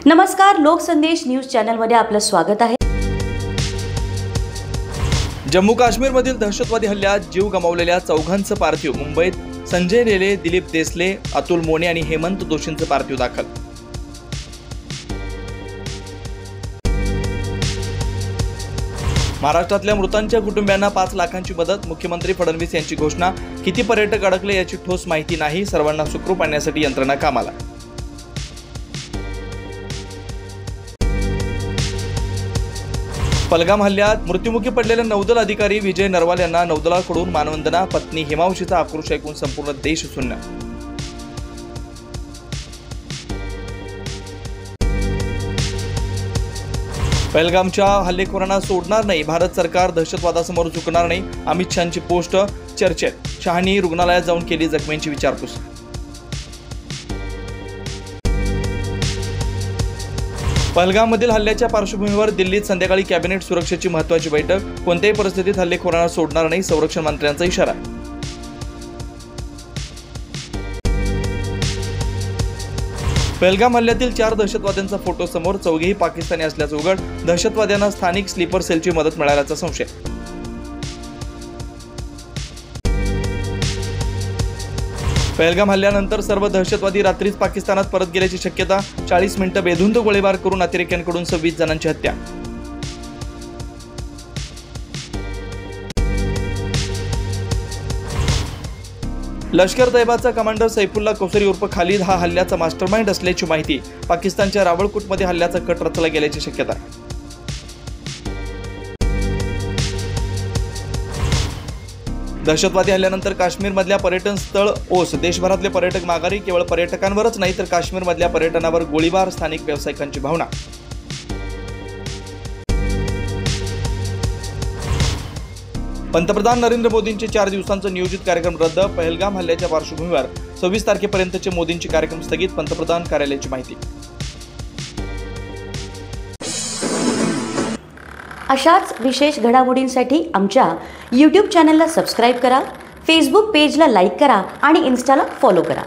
नमस्कार, लोकसंदेश न्यूज चॅनलमध्ये आपलं स्वागत आहे। जम्मू काश्मीरमधील दहशतवादी हल्ल्यात जीव गमावलेल्या चौघांचं पार्थिव मुंबईत संजय लेले, दिलीप देसले, अतुल मोने आणि हेमंत दोशींचं पार्थिव दाखल। महाराष्ट्रातल्या मृतांच्या कुटुंबियांना 5 लाखांची मदत, मुख्यमंत्री फडणवीस यांची घोषणा। किती पर्यटक अडकले याची ठोस माहिती नाही, सर्वांना सुखरूप आणण्यासाठी यंत्रणा कामाला। पहलगाम हल्ल्यात मृत्युमुखी पडलेले नौदल अधिकारी विजय नरवाल यांना नौदलाकडून मानवंदना, पत्नी हिमांशीचा आक्रोश ऐकून संपूर्ण देश सुन्न। पहलगामच्या हल्लेखोरांना सोडणार नाही, भारत सरकार दहशतवादासमोर झुकणार नाही, अमित शहांची पोस्ट चर्चेत। शहांनी रुग्णालयात जाऊन केली जखमींची विचारपूस। पहलगाममधील हल्ल्याच्या पार्श्वभूमीवर दिल्लीत संध्याकाळी कॅबिनेट सुरक्षेची महत्त्वाची बैठक। कोणत्याही परिस्थितीत हल्लेखोरांना सोडणार नाही, संरक्षण मंत्र्यांचा इशारा। पहलगाम हल्ल्यातील 4 दहशतवाद्यांचा फोटो समोर, चौघेही पाकिस्तानी असल्याचं उघड। दहशतवाद्यांना स्थानिक स्लीपर सेलची मदत मिळाल्याचा संशय। पहलगाम हल्ल्यानंतर सर्व दहशतवादी रात्रीच पाकिस्तानात परत गेल्याची शक्यता। 40 मिनिटं बेधुंद गोळीबार करून अतिरेक्यांकडून 26 जणांची हत्या। लष्कर तैयबाचा कमांडर सैफुल्ला कोसरी उर्फ खालिद हा हल्ल्याचा मास्टरमाइंड असल्याची माहिती। पाकिस्तानच्या रावळकोटमध्ये हल्ल्याचा कट रचला गेल्याची शक्यता। दहशतवादी हल्ल्यानंतर काश्मीरमधल्या पर्यटन स्थळ ओस, देशभरातले पर्यटक माघारी। केवळ पर्यटकांवरच नाही तर काश्मीरमधल्या पर्यटनावर गोळीबार, स्थानिक व्यावसायिकांची भावना। पंतप्रधान नरेंद्र मोदींचे 4 दिवसांचा नियोजित कार्यक्रम रद्द। पहलगाम हल्ल्याच्या पार्श्वभूमीवर 26 तारखेपर्यंतचे मोदींचे कार्यक्रम स्थगित, पंतप्रधान कार्यालयाची माहिती। अशाच विशेष घडामोडींसाठी आमच्या YouTube चॅनलला सबस्क्राइब करा, फेसबुक पेजला लाईक करा आणि इन्स्टाला फॉलो करा।